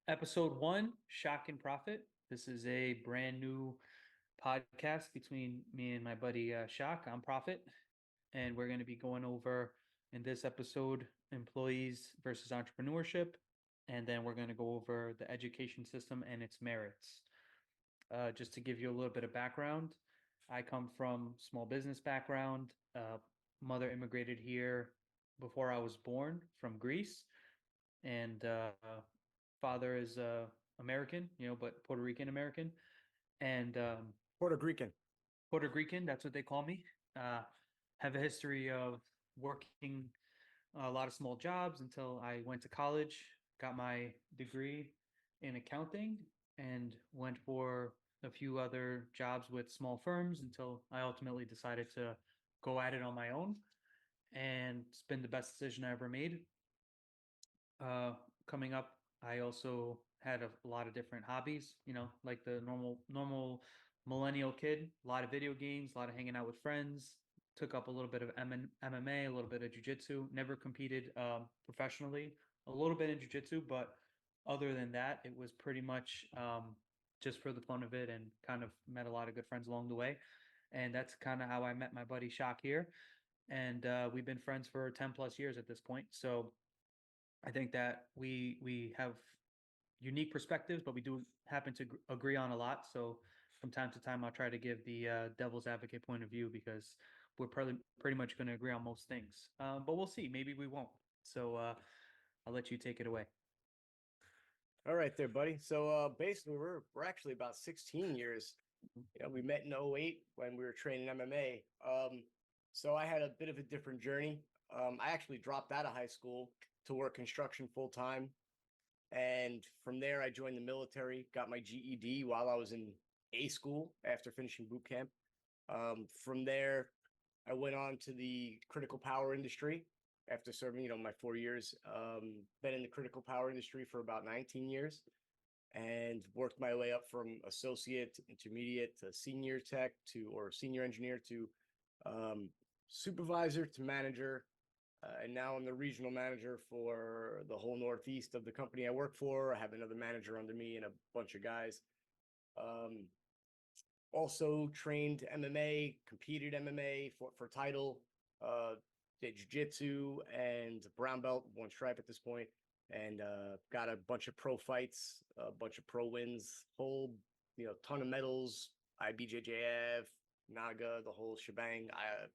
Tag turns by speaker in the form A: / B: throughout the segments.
A: Episode one, Shock and Profit. This is a brand new podcast between me and my buddy Shock. I'm Profit, and we're going to be going over in this episode employees versus entrepreneurship, and then we're going to go over the education system and its merits. Just to give you a little bit of background, I come from small business background. Mother immigrated here before I was born from Greece, and father is American, but Puerto Rican American, and
B: Puerto Rican.
A: Puerto Rican. That's what they call me. Uh, have a history of working a lot of small jobs until I went to college, got my degree in accounting, and went for a few other jobs with small firms until I ultimately decided to go at it on my own. And it's been the best decision I ever made. uh, Coming up, I also had a lot of different hobbies, like the normal millennial kid, a lot of video games, a lot of hanging out with friends, took up a little bit of MMA, a little bit of jiu-jitsu, never competed professionally, a little bit in jiu-jitsu, but other than that, it was pretty much just for the fun of it and kind of met a lot of good friends along the way. And that's kind of how I met my buddy Shock here. And we've been friends for 10 plus years at this point. So I think that we have unique perspectives, but we do happen to agree on a lot. So from time to time, I'll try to give the devil's advocate point of view because we're pretty much going to agree on most things. But we'll see. Maybe we won't. So I'll let you take it away.
B: All right there, buddy. So basically we're actually about 16 years. We met in '08 when we were training MMA. So I had a bit of a different journey. I actually dropped out of high school to work construction full time. And from there I joined the military, got my GED while I was in A school after finishing boot camp. From there I went on to the critical power industry after serving, my 4 years. Been in the critical power industry for about 19 years and worked my way up from associate, intermediate to senior tech or senior engineer to um, supervisor to manager. And now I'm the regional manager for the whole Northeast of the company I work for. I have another manager under me and a bunch of guys. Um, Also trained MMA, competed MMA for title, did jiu-jitsu and brown belt, one stripe at this point, and got a bunch of pro fights, a bunch of pro wins, whole, ton of medals, IBJJF, Naga, the whole shebang,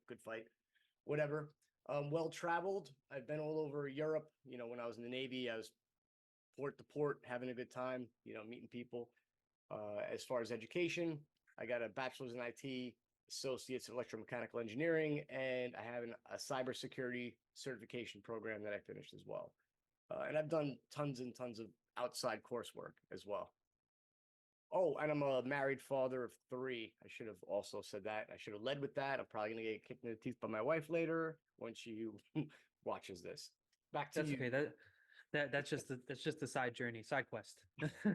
B: good fight, whatever. Well traveled. I've been all over Europe. When I was in the Navy, I was port to port, having a good time, meeting people. As far as education, I got a bachelor's in IT, associates in electromechanical engineering, and I have a cybersecurity certification program that I finished as well. And I've done tons and tons of outside coursework as well. Oh, and I'm a married father of three. I should have also said that. I should have led with that. I'm probably going to get kicked in the teeth by my wife later when she watches this. Back to
A: That's
B: you.
A: okay. That's just a side journey, side quest.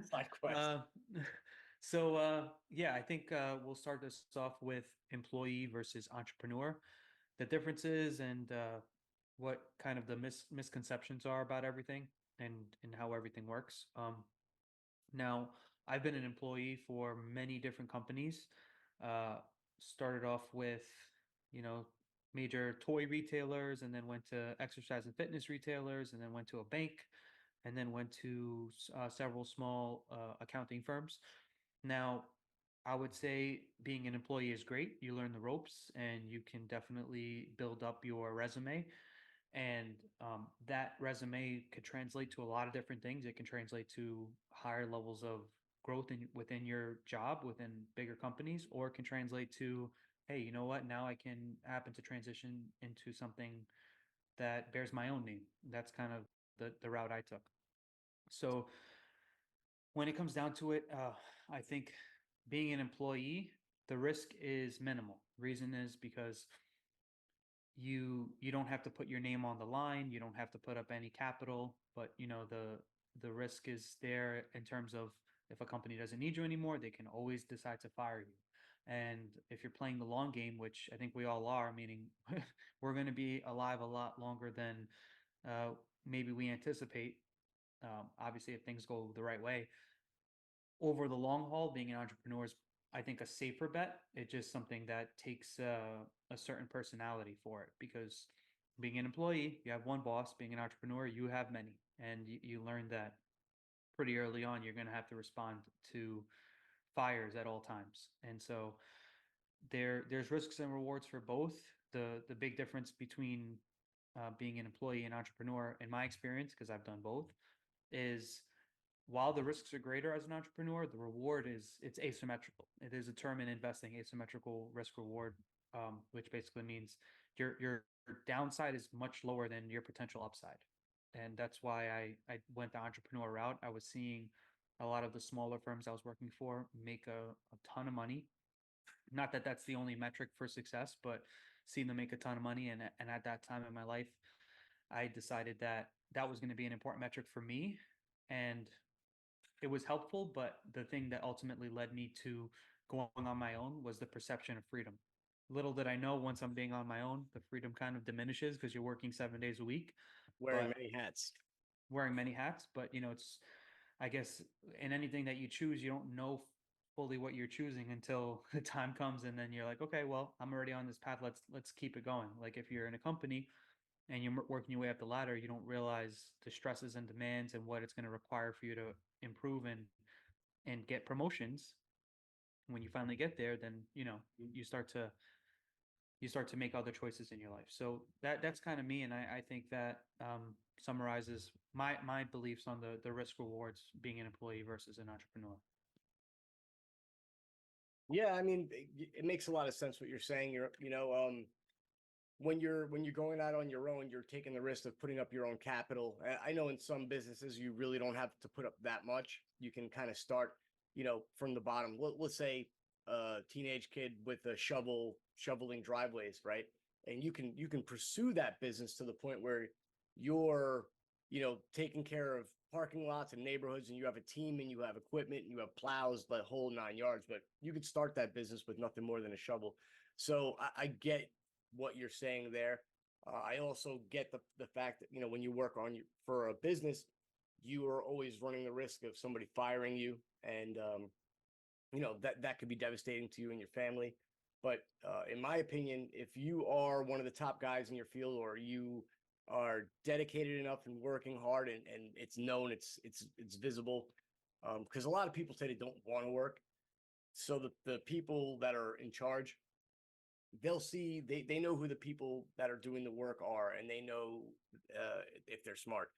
B: Side quest.
A: uh, so yeah, I think we'll start this off with employee versus entrepreneur, the differences and what kind of the misconceptions are about everything and how everything works. Now, I've been an employee for many different companies. Uh, Started off with, you know, major toy retailers, and then went to exercise and fitness retailers, and then went to a bank, and then went to several small accounting firms. Now, I would say being an employee is great. You learn the ropes and you can definitely build up your resume. And that resume could translate to a lot of different things. It can translate to higher levels of growth within your job, within bigger companies, or it can translate to, hey, you know what? Now I can happen to transition into something that bears my own name. That's kind of the route I took. So when it comes down to it, I think being an employee, the risk is minimal. Reason is because you don't have to put your name on the line, you don't have to put up any capital, but the risk is there in terms of if a company doesn't need you anymore, they can always decide to fire you. And if you're playing the long game, which I think we all are, meaning we're going to be alive a lot longer than maybe we anticipate, Obviously, if things go the right way, over the long haul, being an entrepreneur is, I think, a safer bet. It's just something that takes a certain personality for it, because being an employee, you have one boss. Being an entrepreneur, you have many, and you learn that pretty early on. You're going to have to respond to fires at all times, and so there's risks and rewards for both. The big difference between being an employee and entrepreneur, in my experience, because I've done both, is while the risks are greater as an entrepreneur, the reward is it's asymmetrical. It is a term in investing, asymmetrical risk reward, which basically means your downside is much lower than your potential upside. And that's why I went the entrepreneur route. I was seeing a lot of the smaller firms I was working for make a ton of money. Not that that's the only metric for success, but seeing them make a ton of money. And at that time in my life, I decided that that was going to be an important metric for me. And it was helpful, but the thing that ultimately led me to going on my own was the perception of freedom. Little did I know, once I'm being on my own, the freedom kind of diminishes because you're working 7 days a week,
B: Wearing
A: but
B: many hats.
A: wearing many hats. But it's, I guess, in anything that you choose, you don't know fully what you're choosing until the time comes, and then you're like, okay, well, I'm already on this path. Let's keep it going. Like if you're in a company and you're working your way up the ladder, you don't realize the stresses and demands and what it's going to require for you to improve and get promotions. When you finally get there, then you start to make other choices in your life. So that's kind of me, and I think that summarizes my beliefs on the risk rewards being an employee versus an entrepreneur.
B: Yeah, I mean, it makes a lot of sense what you're saying. When you're going out on your own, you're taking the risk of putting up your own capital. I know in some businesses you really don't have to put up that much. You can kind of start, from the bottom. Let's say a teenage kid with a shoveling driveways, right? And you can pursue that business to the point where you're, taking care of parking lots and neighborhoods, and you have a team and you have equipment and you have plows, the whole 9 yards. But you could start that business with nothing more than a shovel. So I get what you're saying there. I also get the fact that when you work for a business, you are always running the risk of somebody firing you, and that could be devastating to you and your family. But in my opinion, if you are one of the top guys in your field, or you are dedicated enough and working hard, and it's known, it's visible, because a lot of people say they don't want to work. So the people that are in charge, they'll see, they know who the people that are doing the work are, and they know, if they're smart,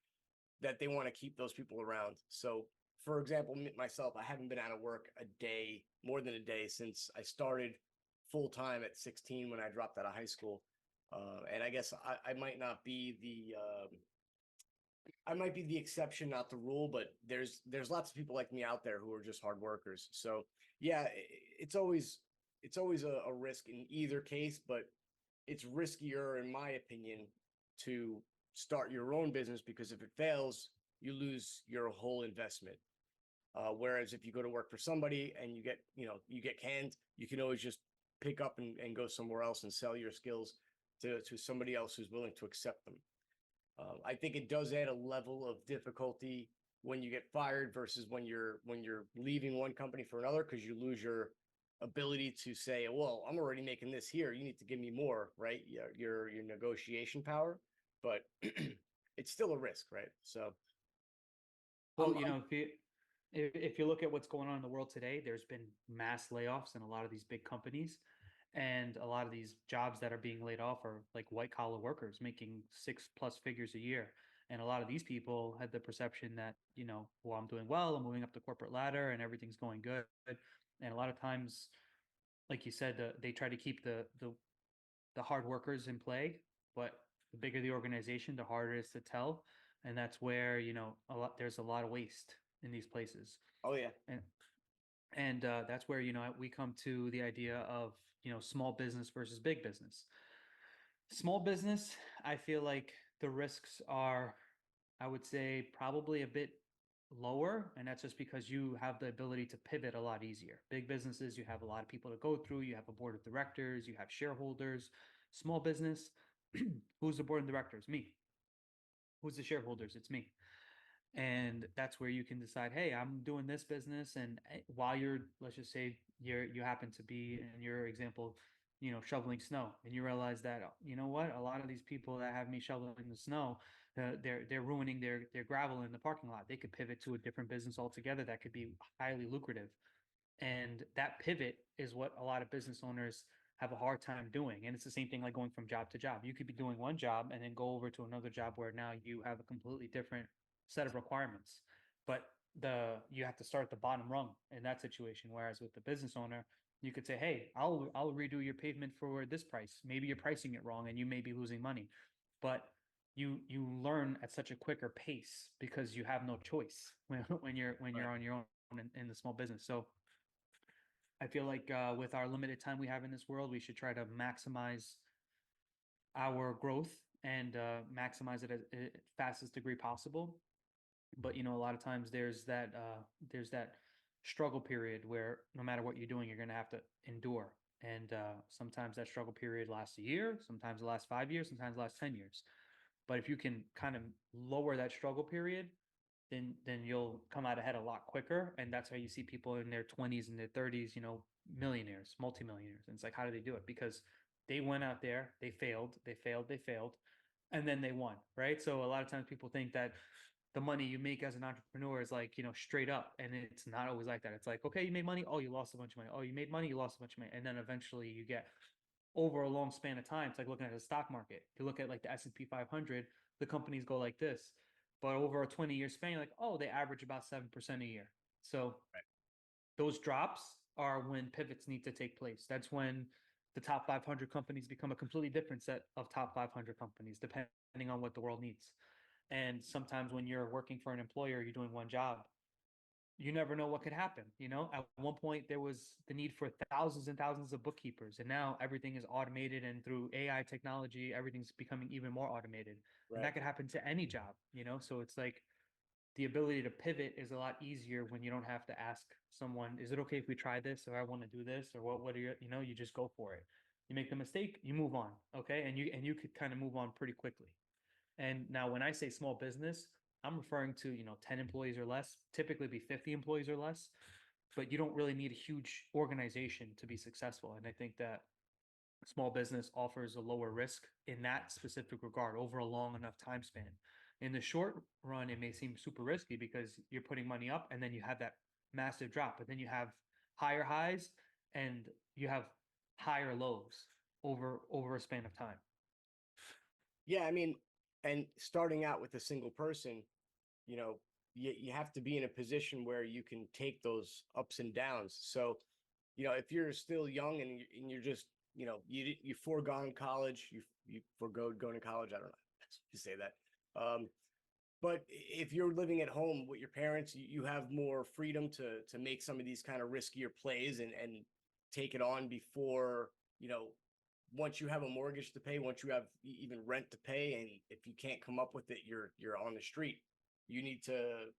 B: that they want to keep those people around. So for example, myself, I haven't been out of work more than a day, since I started full time at 16 when I dropped out of high school. And I guess I might not be the exception, not the rule, but there's lots of people like me out there who are just hard workers. So yeah, it's always a risk in either case, but it's riskier, in my opinion, to start your own business, because if it fails, you lose your whole investment. Whereas if you go to work for somebody and you get canned, you can always just pick up and go somewhere else and sell your skills to somebody else who's willing to accept them. I think it does add a level of difficulty when you get fired versus when you're leaving one company for another, because you lose your ability to say, well, I'm already making this here, you need to give me more, right? Your negotiation power. But it's still a risk, right? So
A: Well,
B: I'm
A: if you look at what's going on in the world today, there's been mass layoffs in a lot of these big companies, and a lot of these jobs that are being laid off are like white collar workers making 6+ figures a year. And a lot of these people had the perception that, well, I'm doing well, I'm moving up the corporate ladder, and everything's going good. And a lot of times, like you said, they try to keep the hard workers in play, but the bigger the organization, the harder it is to tell. And that's where, there's a lot of waste in these places.
B: Oh yeah.
A: And that's where, we come to the idea of, small business versus big business. Small business, I feel like the risks are, I would say, probably a bit lower, and that's just because you have the ability to pivot a lot easier. Big businesses, you have a lot of people to go through, you have a board of directors, you have shareholders. Small business, who's the board of directors? Me. Who's the shareholders? It's me. And that's where you can decide, hey, I'm doing this business, and while you're, let's just say you happen to be, in your example, shoveling snow, and you realize that, you know what, a lot of these people that have me shoveling the snow, they're ruining their gravel in the parking lot. They could pivot to a different business altogether that could be highly lucrative. And that pivot is what a lot of business owners have a hard time doing. And it's the same thing like going from job to job. You could be doing one job and then go over to another job where now you have a completely different set of requirements. But you have to start at the bottom rung in that situation. Whereas with the business owner, you could say, hey, I'll redo your pavement for this price. Maybe you're pricing it wrong and you may be losing money. But you learn at such a quicker pace because you have no choice when you're on your own in the small business. So I feel like with our limited time we have in this world, we should try to maximize our growth and maximize it at fastest degree possible. But a lot of times there's that struggle period where no matter what you're doing, you're going to have to endure. And sometimes that struggle period lasts a year, sometimes it lasts 5 years, sometimes it lasts 10 years. But if you can kind of lower that struggle period, then you'll come out ahead a lot quicker. And that's how you see people in their 20s and their 30s, millionaires, multimillionaires. And it's like, how do they do it? Because they went out there, they failed, they failed, and then they won, right? So a lot of times people think that the money you make as an entrepreneur is like, straight up. And it's not always like that. It's like, okay, you made money. Oh, you lost a bunch of money. Oh, you made money. You lost a bunch of money. And then eventually you get over a long span of time. It's like looking at the stock market. You look at like the S&P 500, the companies go like this. But over a 20-year span, you're like, oh, they average about 7% a year. So those drops are when pivots need to take place. That's when the top 500 companies become a completely different set of top 500 companies, depending on what the world needs. And sometimes when you're working for an employer, you're doing one job, you never know what could happen. At one point there was the need for thousands and thousands of bookkeepers, and now everything is automated, and through AI technology, everything's becoming even more automated. And
B: Right.
A: that could happen to any job. So it's like the ability to pivot is a lot easier when you don't have to ask someone, is it okay if we try this, or I want to do this, or what are you just go for it. You make the mistake, you move on. Okay. And you could kind of move on pretty quickly. And now when I say small business, I'm referring to, 10 employees or less, typically be 50 employees or less, but you don't really need a huge organization to be successful. And I think that small business offers a lower risk in that specific regard over a long enough time span. In the short run, it may seem super risky because you're putting money up and then you have that massive drop, but then you have higher highs and you have higher lows over a span of time.
B: Yeah, I mean, and starting out with a single person, you know, you have to be in a position where you can take those ups and downs. So, if you're still young and you're just, you foregone college, you forego going to college. I don't know you say that. But if you're living at home with your parents, you have more freedom to make some of these kind of riskier plays and take it on before, once you have a mortgage to pay, once you have even rent to pay, and if you can't come up with it, you're on the street. You need to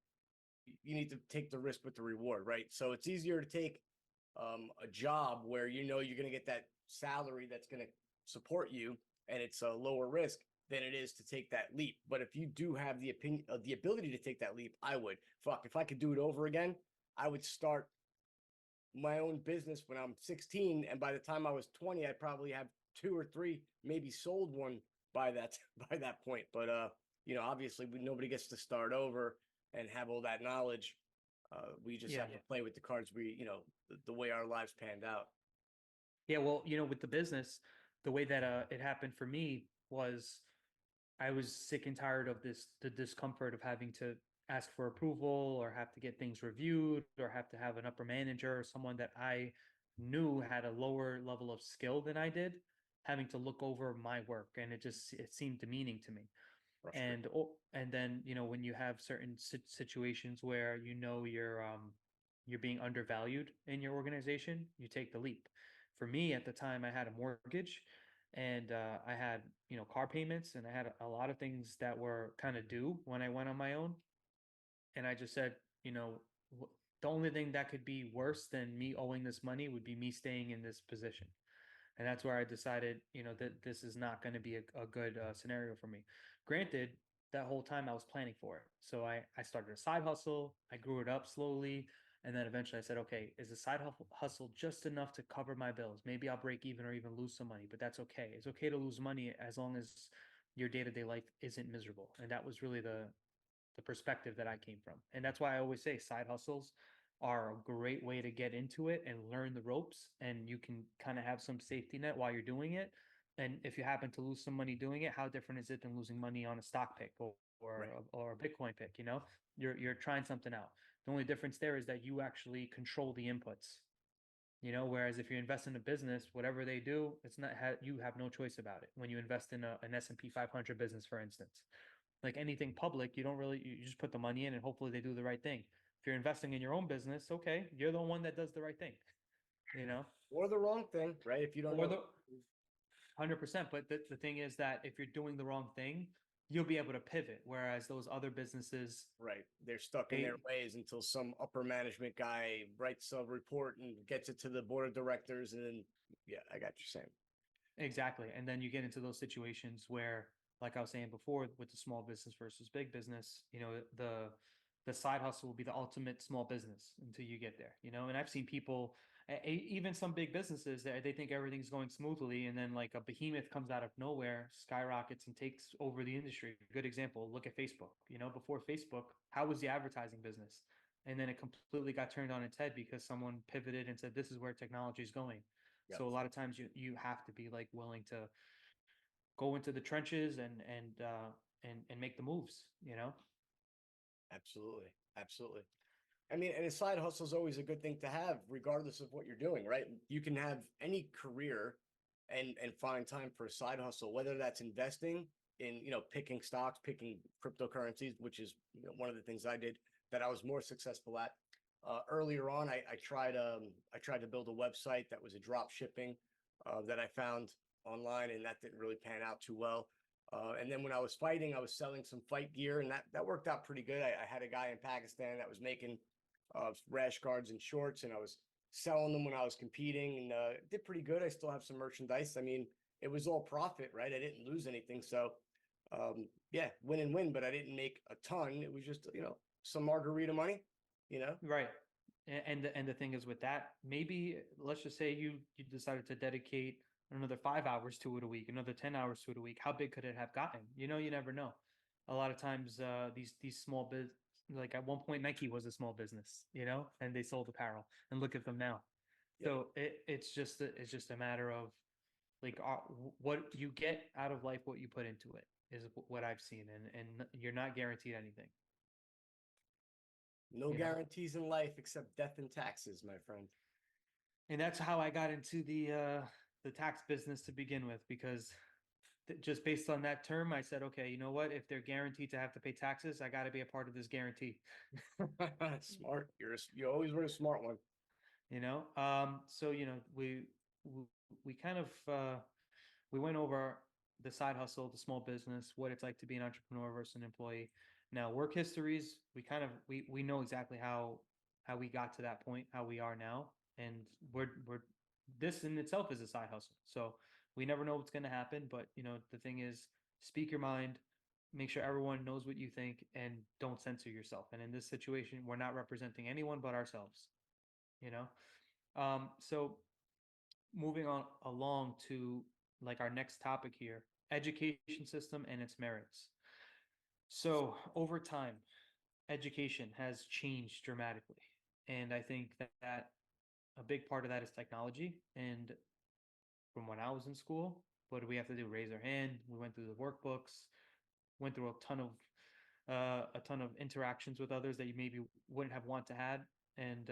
B: you need to take the risk with the reward, right? So it's easier to take a job where you're going to get that salary that's going to support you, and it's a lower risk than it is to take that leap. But if you do have the ability to take that leap, I would. Fuck, if I could do it over again, I would start my own business when I'm 16, and by the time I was 20, I'd probably have two or three, maybe sold one by that by that point. But obviously, nobody gets to start over and have all that knowledge. We just
A: Yeah.
B: have to play with the cards the way our lives panned out.
A: Yeah, well, with the business, the way that it happened for me was I was sick and tired of the discomfort of having to ask for approval or have to get things reviewed or have to have an upper manager or someone that I knew had a lower level of skill than I did, having to look over my work, and it seemed demeaning to me.
B: Frustrating.
A: And then when you have certain situations where you're being undervalued in your organization, you take the leap. For me at the time, I had a mortgage, and I had car payments, and I had a lot of things that were kind of due when I went on my own. And I just said, you know the only thing that could be worse than me owing this money would be me staying in this position. And that's where I decided, that this is not going to be a good scenario for me. Granted, that whole time I was planning for it. So I started a side hustle, I grew it up slowly, and then eventually I said, okay, is the side hustle just enough to cover my bills? Maybe I'll break even or even lose some money, but that's okay. It's okay to lose money as long as your day-to-day life isn't miserable. And that was really the perspective that I came from. And that's why I always say side hustles are a great way to get into it and learn the ropes, and you can kind of have some safety net while you're doing it. And if you happen to lose some money doing it, how different is it than losing money on a stock pick
B: Right.
A: or a Bitcoin pick? You're trying something out. The only difference there is that you actually control the inputs. Whereas if you invest in a business, whatever they do, it's not you have no choice about it. When you invest in an S&P 500 business, for instance, like anything public, you just put the money in and hopefully they do the right thing. If you're investing in your own business, okay, you're the one that does the right thing, you know,
B: Or the wrong thing, right? If you don't
A: or
B: know.
A: the 100%. But the thing is that if you're doing the wrong thing, you'll be able to pivot. Whereas those other businesses,
B: Right. They're stuck in their
A: they
B: ways until some upper management guy writes a report and gets it to the board of directors. And then, yeah, I got you saying.
A: Exactly. And then you get into those situations where, like I was saying before, with the small business versus big business, the side hustle will be the ultimate small business until you get there, And I've seen people, even some big businesses, that they think everything's going smoothly, and then like a behemoth comes out of nowhere, skyrockets, and takes over the industry. Good example. Look at Facebook. Before Facebook, how was the advertising business? And then it completely got turned on its head because someone pivoted and said, "This is where technology is going."
B: Yep.
A: So a lot of times you have to be like willing to go into the trenches and make the moves.
B: Absolutely. Absolutely. I mean, and a side hustle is always a good thing to have, regardless of what you're doing, right? You can have any career and find time for a side hustle, whether that's investing in, picking stocks, picking cryptocurrencies, which is one of the things I did that I was more successful at. Earlier on, I tried to build a website that was a drop shipping that I found online, and that didn't really pan out too well. And then when I was fighting, I was selling some fight gear, and that worked out pretty good. I had a guy in Pakistan that was making rash guards and shorts, and I was selling them when I was competing, and did pretty good. I still have some merchandise. I mean, it was all profit, right? I didn't lose anything, so yeah, win and win. But I didn't make a ton. It was just some margarita money.
A: Right. And the thing is with that, maybe let's just say you decided to dedicate another 5 hours to it a week, another 10 hours to it a week. How big could it have gotten? You never know. A lot of times, these small biz, like at one point Nike was a small business, and they sold apparel, and look at them now.
B: Yep.
A: So it's just a matter of like what you get out of life, what you put into it is what I've seen, and you're not guaranteed anything.
B: No
A: You know,
B: guarantees in life except death and taxes, my friend.
A: and that's how I got into the tax business to begin with, because just based on that term, I said, okay, you know what? If they're guaranteed to have to pay taxes, I got to be a part of this guarantee.
B: Smart. You always were a smart one.
A: So we kind of we went over the side hustle, the small business, what it's like to be an entrepreneur versus an employee. Now, work histories, we know exactly how we got to that point, how we are now, and we're this in itself is a side hustle. So we never know what's going to happen, but the thing is, speak your mind, make sure everyone knows what you think, and don't censor yourself. And in this situation, we're not representing anyone but ourselves. You know, so moving on along to like our next topic here, education system and its merits. So over time, education has changed dramatically. And I think that a big part of that is technology. And from when I was in school, what do we have to do? Raise our hand. We went through the workbooks, went through a ton of interactions with others that you maybe wouldn't have want to had. And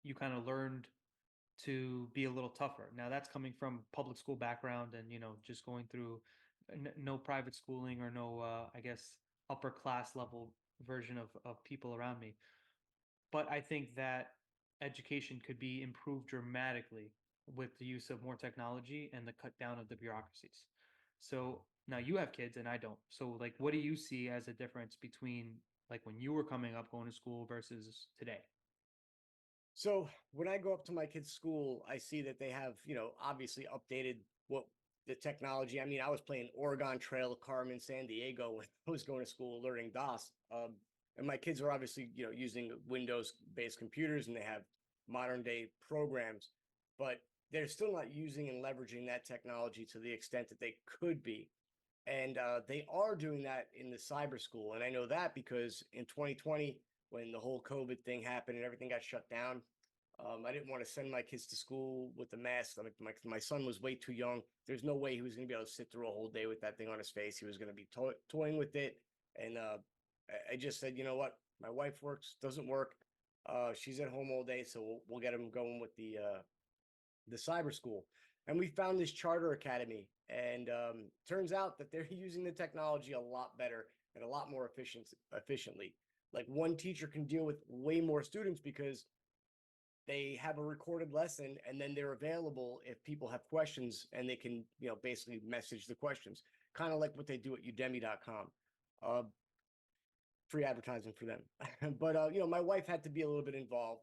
A: you kind of learned to be a little tougher. Now that's coming from public school background and just going through no private schooling or no I guess upper class level version of people around me. But I think that education could be improved dramatically with the use of more technology and the cut down of the bureaucracies. So now you have kids and I don't. So like what do you see as a difference between like when you were coming up going to school versus today?
B: So when I go up to my kids' school, I see that they have, obviously updated what the technology. I mean, I was playing Oregon Trail, Carmen, San Diego when I was going to school learning DOS. And my kids are obviously, using Windows-based computers and they have modern day programs, but they're still not using and leveraging that technology to the extent that they could be. And they are doing that in the cyber school. And I know that because in 2020, when the whole COVID thing happened and everything got shut down, I didn't want to send my kids to school with the mask. Like my son was way too young. There's no way he was going to be able to sit through a whole day with that thing on his face. He was going to be toying with it. And I just said, you know what? My wife doesn't work. She's at home all day, so we'll get him going with the cyber school. And we found this charter academy, and turns out that they're using the technology a lot better and a lot more efficiently. Like one teacher can deal with way more students because they have a recorded lesson and then they're available if people have questions, and they can, basically message the questions, kind of like what they do at udemy.com. Free advertising for them. But my wife had to be a little bit involved,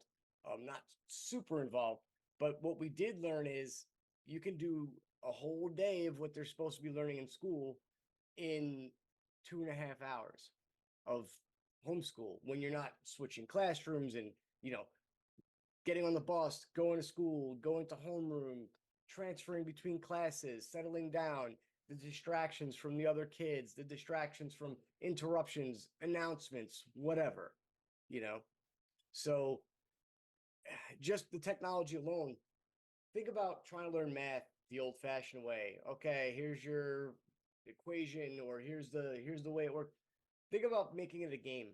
B: not super involved, but what we did learn is you can do a whole day of what they're supposed to be learning in school in 2.5 hours of homeschool, when you're not switching classrooms and, getting on the bus, going to school, going to homeroom, transferring between classes, settling down, the distractions from the other kids, the distractions from interruptions, announcements, whatever, you know? So just the technology alone, think about trying to learn math the old fashioned way. Okay, here's your equation, or here's the way it works. Think about making it a game.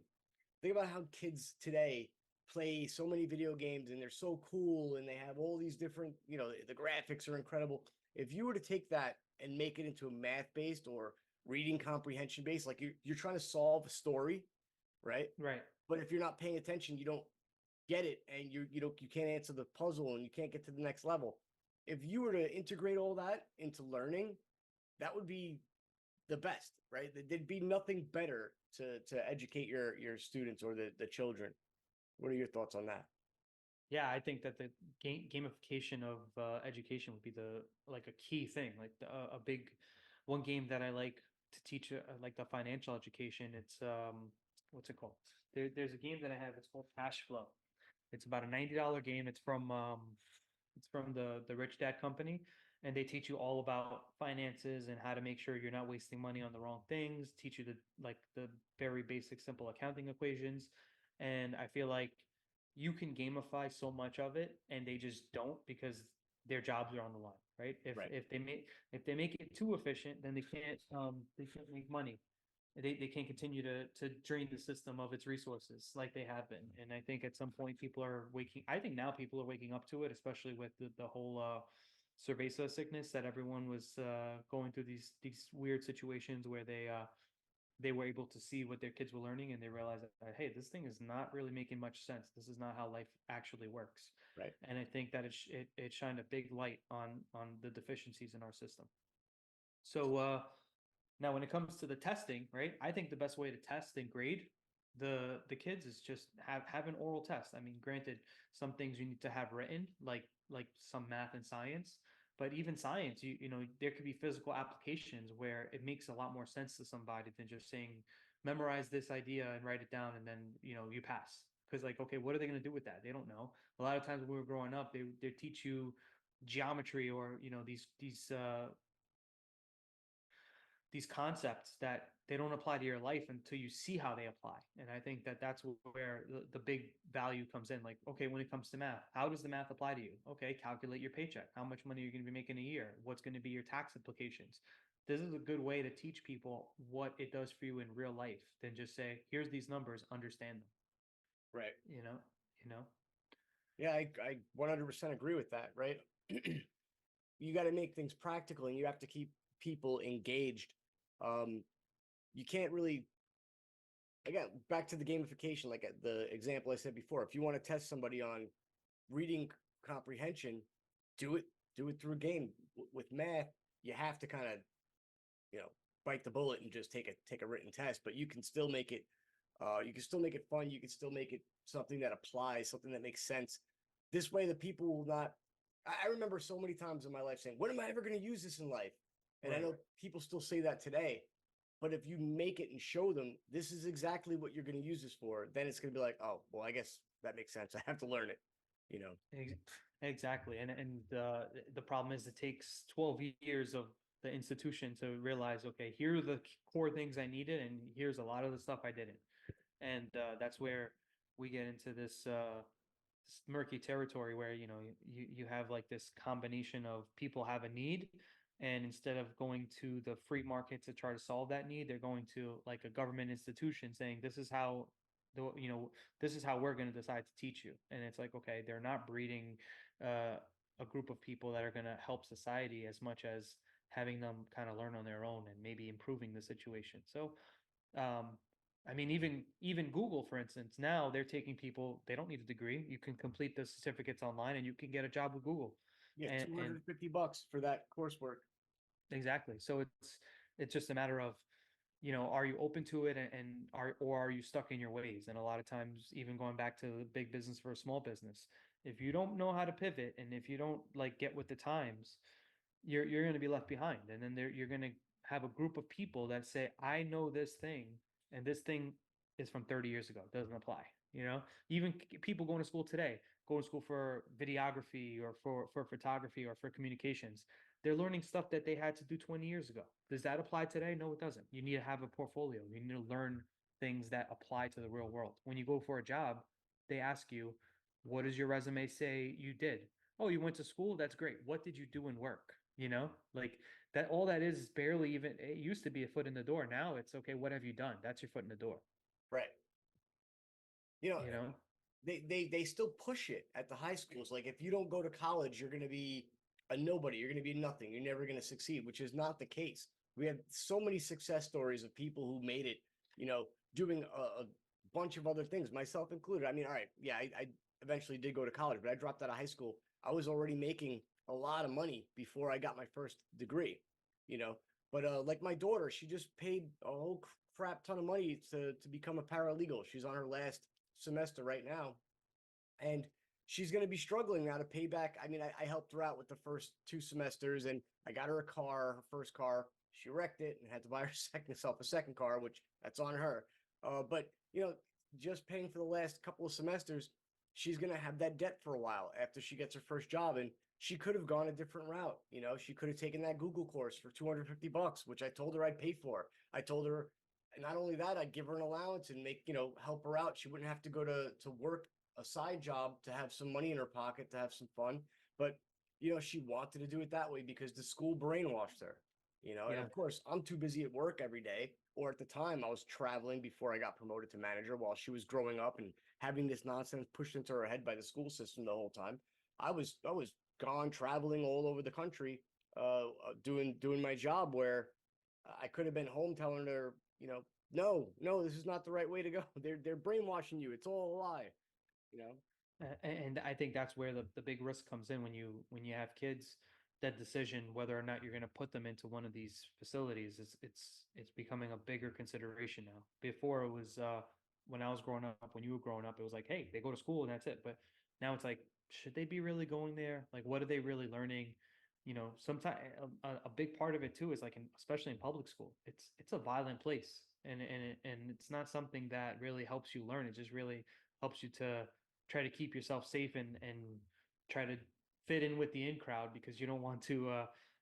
B: Think about how kids today play so many video games and they're so cool and they have all these different, the graphics are incredible. If you were to take that and make it into a math-based or reading comprehension based, like you're trying to solve a story, right?
A: Right.
B: But if you're not paying attention, you don't get it, and you can't answer the puzzle and you can't get to the next level. If you were to integrate all that into learning, that would be the best, right? There'd be nothing better to educate your students or the children. What are your thoughts on that?
A: Yeah, I think that the gamification of education would be like a key thing, like a big one game that I like to teach, like the financial education. It's what's it called? There's a game that I have. It's called Cash Flow. It's about a $90 game. It's from the Rich Dad Company, and they teach you all about finances and how to make sure you're not wasting money on the wrong things. Teach you the very basic simple accounting equations, and I feel like you can gamify so much of it, and they just don't, because their jobs are on the line, right?
B: Right.
A: If they make it too efficient, then they can't make money. They can't continue to drain the system of its resources like they have been. And I think at some point people are waking. I think now people are waking up to it, especially with the whole cerveza sickness, that everyone was going through these weird situations where they were able to see what their kids were learning, and they realized that, hey, this thing is not really making much sense. This is not how life actually works.
B: Right.
A: And I think that it shined a big light on the deficiencies in our system. So now when it comes to the testing, right, I think the best way to test and grade the kids is just have an oral test. I mean, granted, some things you need to have written, like some math and science, but even science, there could be physical applications where it makes a lot more sense to somebody than just saying, memorize this idea and write it down, and then you pass. Because, like, okay, what are they going to do with that? They don't know. A lot of times when we were growing up, they teach you geometry, or these concepts that they don't apply to your life until you see how they apply. And I think that that's where the big value comes in. Like, okay, when it comes to math, how does the math apply to you? Okay, calculate your paycheck. How much money you're going to be making a year? What's going to be your tax implications? This is a good way to teach people what it does for you in real life than just say, here's these numbers, understand them.
B: Right.
A: You know, you know.
B: Yeah, I 100% agree with that, right? You got to make things practical and you have to keep people engaged. You can't really, again, back to the gamification, like the example I said before. If you want to test somebody on reading comprehension, do it through a game. With math, you have to kind of, bite the bullet and just take a written test, but you can still make it fun. You can still make it something that applies, something that makes sense. This way, the people will not. I remember so many times in my life saying, when am I ever going to use this in life? And I
A: Right.
B: know people still say that today, but if you make it and show them this is exactly what you're going to use this for, then it's going to be like, oh, well, I guess that makes sense. I have to learn it, you know?
A: Exactly. And the problem is it takes 12 years of the institution to realize, okay, here are the core things I needed, and here's a lot of the stuff I didn't. And that's where we get into this murky territory where, you know, you have like this combination of people have a need, and instead of going to the free market to try to solve that need, they're going to like a government institution saying, this is how you know, this is how we're going to decide to teach you. And it's like, okay, they're not breeding a group of people that are going to help society as much as having them kind of learn on their own and maybe improving the situation. So um, I mean, even Google, for instance, now they're taking people. They don't need a degree. You can complete the certificates online, and you can get a job with Google.
B: Yeah,
A: And
B: 250 bucks for that coursework.
A: exactly. So it's just a matter of, you know, are you open to it, and are you stuck in your ways? And a lot of times, even going back to the big business for a small business, if you don't know how to pivot, and if you don't like get with the times, you're going to be left behind. And then you're going to have a group of people that say, I know this thing, and this thing is from 30 years ago, doesn't apply. You know, even people going to school today, going to school for videography or for photography or for communications, they're learning stuff that they had to do 20 years ago. Does that apply today? No, it doesn't. You need to have a portfolio. You need to learn things that apply to the real world. When you go for a job, they ask you, what does your resume say you did? Oh, you went to school? That's great. What did you do in work? You know, like that, all that is barely even, it used to be a foot in the door. Now it's okay, what have you done? That's your foot in the door,
B: Right. You know,
A: you know?
B: they still push it at the high schools. Like if you don't go to college, you're going to be a nobody. You're going to be nothing. You're never going to succeed, which is not the case. We have so many success stories of people who made it, you know, doing a bunch of other things, myself included. I mean, all right, yeah, I eventually did go to college, but I dropped out of high school. I was already making a lot of money before I got my first degree, you know. But like my daughter, she just paid a whole crap ton of money to become a paralegal. She's on her last semester right now, and she's going to be struggling now to pay back. I mean, I helped her out with the first 2 semesters, and I got her a car, her first car. She wrecked it and had to buy herself a second car, which that's on her. But you know, just paying for the last couple of semesters, she's going to have that debt for a while after she gets her first job, and she could have gone a different route. You know, she could have taken that Google course for 250 bucks, which I told her I'd pay for. I told her, and not only that, I'd give her an allowance and make, you know, help her out. She wouldn't have to go to work a side job to have some money in her pocket to have some fun. But you know, she wanted to do it that way because the school brainwashed her. You know, and
A: Yeah.
B: of course, I'm too busy at work every day. Or at the time, I was traveling before I got promoted to manager while she was growing up and having this nonsense pushed into her head by the school system the whole time. I was gone traveling all over the country, doing my job where I could have been home telling her, you know, no, no, this is not the right way to go. They're brainwashing you. It's all a lie, you know.
A: And I think that's where the big risk comes in when you have kids. That decision whether or not you're going to put them into one of these facilities is it's becoming a bigger consideration now. Before it was when I was growing up, when you were growing up, it was like, hey, they go to school and that's it. But now it's like, should they be really going there? Like, what are they really learning? You know, sometimes a big part of it too is like, especially in public school, it's a violent place, and it's not something that really helps you learn. It just really helps you to try to keep yourself safe, and try to fit in with the in crowd, because you don't want to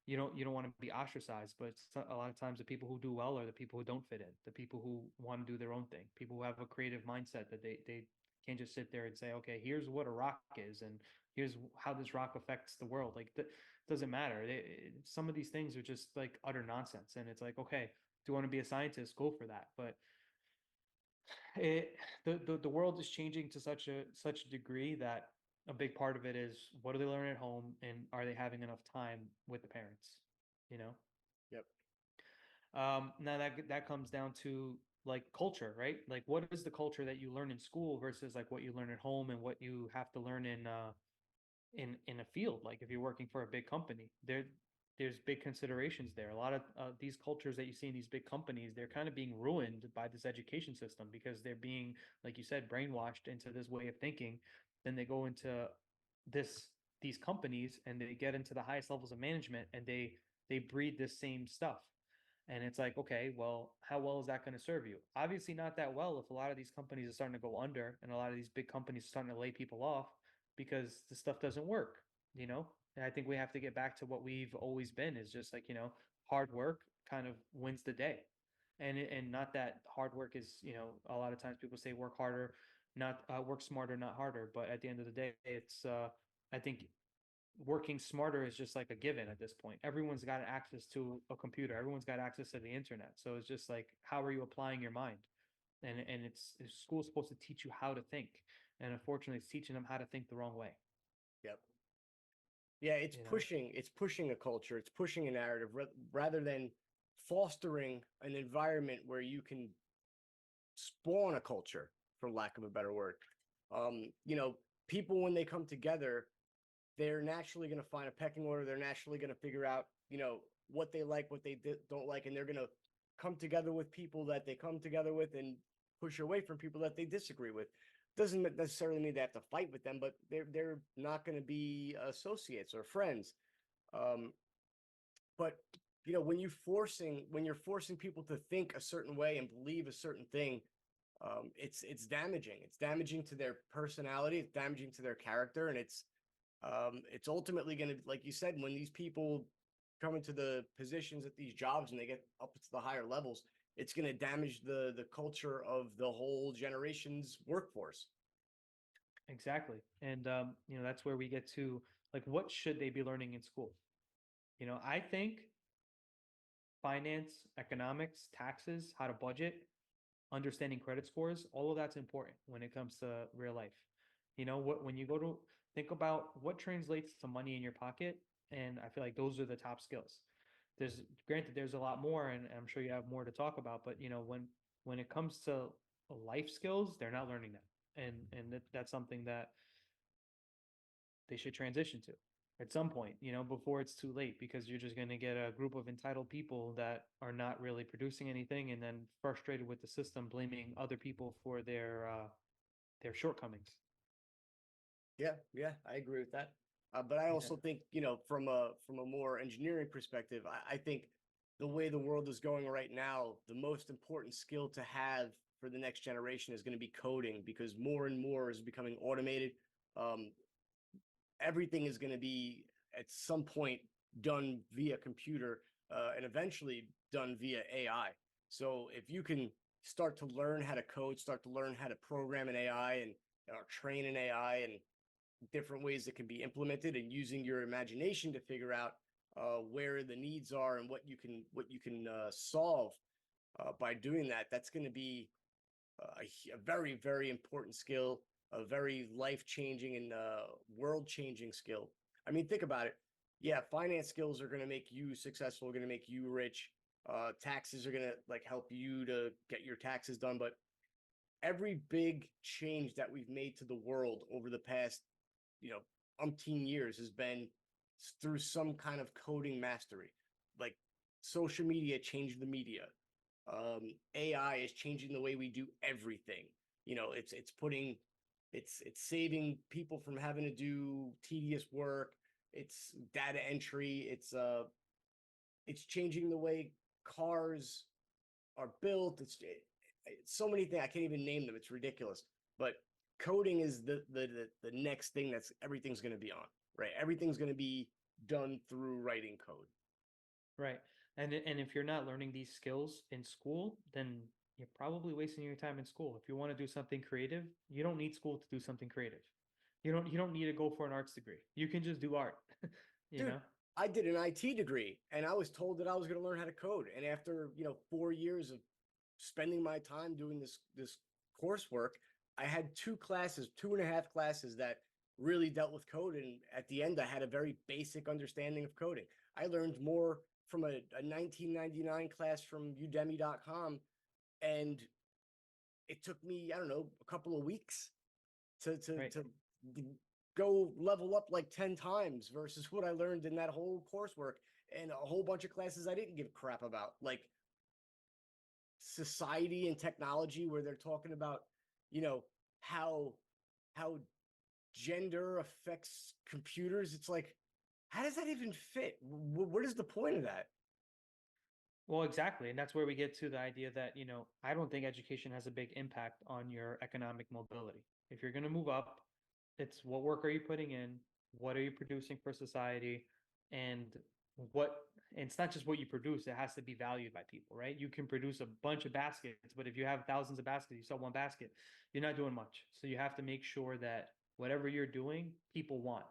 A: you don't want to be ostracized. But a lot of times the people who do well are the people who don't fit in, the people who want to do their own thing, people who have a creative mindset, that they can't just sit there and say, okay, here's what a rock is, and here's how this rock affects the world. Like, doesn't matter. Some of these things are just like utter nonsense, and it's like, okay, do you want to be a scientist, go for that. But it the world is changing to such a degree that a big part of it is, what do they learn at home, and are they having enough time with the parents, you know?
B: Yep.
A: Now that comes down to like culture, right? Like, what is the culture that you learn in school versus like what you learn at home, and what you have to learn in a field. Like, if you're working for a big company, there's big considerations there. A lot of these cultures that you see in these big companies, they're kind of being ruined by this education system, because they're being, like you said, brainwashed into this way of thinking. Then they go into this these companies, and they get into the highest levels of management, and they breed the same stuff. And it's like, okay, well, how well is that going to serve you? Obviously, not that well if a lot of these companies are starting to go under and a lot of these big companies are starting to lay people off because the stuff doesn't work, you know? And I think we have to get back to what we've always been is just like, hard work kind of wins the day. And not that hard work is, a lot of times people say work harder, not work smarter, not harder. But at the end of the day, it's I think working smarter is just like a given at this point. Everyone's got access to a computer. Everyone's got access to the internet. So it's just like, how are you applying your mind? And school's supposed to teach you how to think, and unfortunately, it's teaching them how to think the wrong way.
B: Yep. Yeah,
A: You know,
B: it's pushing a culture, it's pushing a narrative rather than fostering an environment where you can spawn a culture, for lack of a better word. You know, people when they come together, they're naturally going to find a pecking order. They're naturally going to figure out, what they like, what they don't like, and they're going to come together with people that they come together with and push away from people that they disagree with. Doesn't necessarily mean they have to fight with them, but they're not going to be associates or friends. Um, but when you're forcing people to think a certain way and believe a certain thing, it's damaging. It's damaging to their personality. It's damaging to their character, and it's ultimately going to, like you said, when these people come into the positions at these jobs and they get up to the higher levels, it's going to damage the culture of the whole generation's workforce.
A: exactly. And that's where we get to like, what should they be learning in school? I think finance, economics, taxes, how to budget, understanding credit scores, all of that's important when it comes to real life. What when you go to think about what translates to money in your pocket, and I feel like those are the top skills. There's granted there's a lot more, and I'm sure you have more to talk about, but when it comes to life skills, they're not learning that, and that's something that they should transition to at some point, before it's too late, because you're just going to get a group of entitled people that are not really producing anything and then frustrated with the system, blaming other people for their shortcomings.
B: Yeah, I agree with that. But I
A: Yeah.
B: also think, from a more engineering perspective, I think the way the world is going right now, the most important skill to have for the next generation is going to be coding, because more and more is becoming automated. Um, Everything is going to be at some point done via computer, and eventually done via AI. So if you can start to learn how to code, start to learn how to program an AI and train an AI and different ways that can be implemented, and using your imagination to figure out where the needs are and what you can solve by doing that, that's going to be a very, very important skill, a very life changing and world changing skill. I mean, think about it. Yeah, finance skills are going to make you successful, going to make you rich. Taxes are going to like help you to get your taxes done. But every big change that we've made to the world over the past, you know, umpteen years has been through some kind of coding mastery. Like social media changed the media. AI is changing the way we do everything. It's saving people from having to do tedious work. It's data entry. It's changing the way cars are built. It's so many things I can't even name them. It's ridiculous. But coding is the next thing that's everything's going to be on, right? Everything's going to be done through writing code.
A: Right. And if you're not learning these skills in school, then you're probably wasting your time in school. If you want to do something creative, you don't need school to do something creative. You don't need to go for an arts degree. You can just do art, you
B: Dude,
A: know?
B: I did an IT degree and I was told that I was going to learn how to code. And after, 4 years of spending my time doing this coursework, I had two and a half classes that really dealt with code. And at the end, I had a very basic understanding of coding. I learned more from a 1999 class from udemy.com. And it took me, I don't know, a couple of weeks to to
A: Right.
B: to go level up like 10 times versus what I learned in that whole coursework and a whole bunch of classes I didn't give a crap about, like society and technology, where they're talking about, you know, how how gender affects computers. It's like, How does that even fit? What is the point of that?
A: Well, exactly. And that's where we get to the idea that, I don't think education has a big impact on your economic mobility. If you're going to move up, it's what work are you putting in? What are you producing for society? And what, and it's not just what you produce, it has to be valued by people, right? You can produce a bunch of baskets, but if you have thousands of baskets, you sell one basket, you're not doing much. So you have to make sure that whatever you're doing, people want.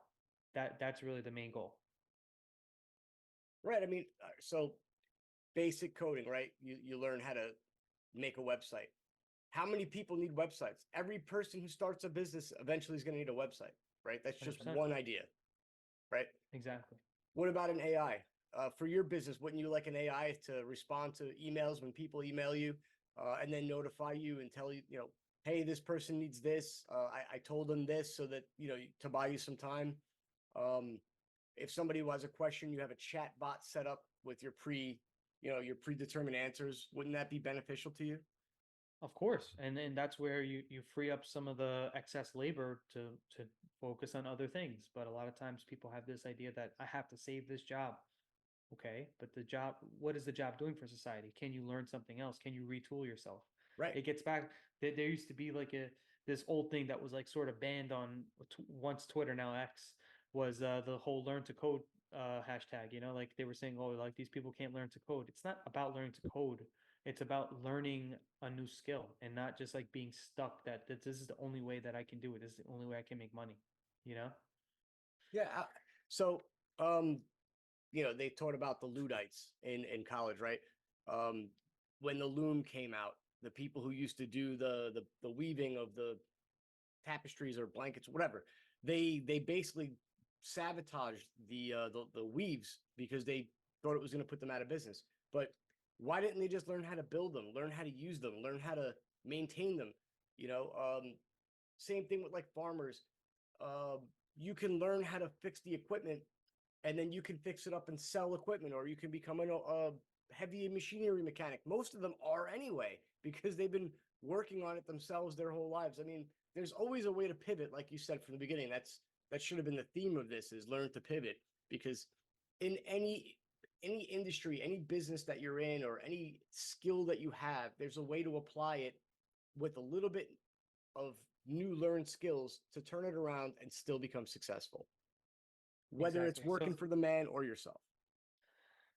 A: That's really the main goal.
B: Right. I mean, so basic coding, right? You learn how to make a website. How many people need websites? Every person who starts a business eventually is going to need a website, right? That's just
A: 100%.
B: one idea, right?
A: Exactly.
B: What about an AI? For your business, wouldn't you like an AI to respond to emails when people email you, and then notify you and tell you, hey, this person needs this. I told them this so that, to buy you some time. Um, if somebody has a question, you have a chat bot set up with your predetermined answers. Wouldn't that be beneficial to you?
A: Of course, and that's where you free up some of the excess labor to focus on other things. But a lot of times people have this idea that I have to save this job. Okay, but the job, what is the job doing for society? Can you learn something else? Can you retool yourself?
B: Right.
A: It gets back. There used to be like this old thing that was like sort of banned on once Twitter, now X, was the whole learn to code hashtag. Like they were saying, oh, like these people can't learn to code. It's not about learning to code. It's about learning a new skill and not just like being stuck that this is the only way that I can do it. This is the only way I can make money. You know?
B: Yeah. So, um, they taught about the Luddites in college, right? Um, when the loom came out, the people who used to do the weaving of the tapestries or blankets, whatever, they basically sabotaged the weaves because they thought it was going to put them out of business. But why didn't they just learn how to build them, learn how to use them, learn how to maintain them? You know, um, Same thing with like farmers. Um, you can learn how to fix the equipment and then you can fix it up and sell equipment, or you can become a heavy machinery mechanic. Most of them are anyway, because they've been working on it themselves their whole lives. I mean, there's always a way to pivot, like you said from the beginning. That should have been the theme of this, is learn to pivot, because in any industry, any business that you're in, or any skill that you have, there's a way to apply it with a little bit of new learned skills to turn it around and still become successful, whether it's
A: Exactly. So
B: working for the man or yourself.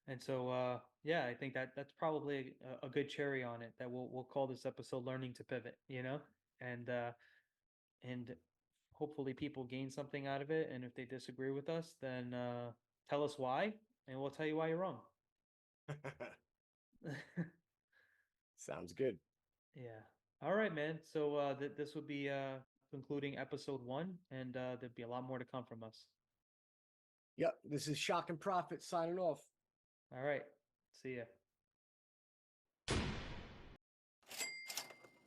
A: and so yeah, I think that's probably a good cherry on it that we'll call this episode "Learning to Pivot." And and hopefully people gain something out of it. And if they disagree with us, then tell us why, and we'll tell you why you're wrong.
B: Sounds good.
A: Yeah. All right, man. So this would be concluding episode one, and there'd be a lot more to come from us.
B: Yep. This is Shock and Profit signing off.
A: All right. See ya.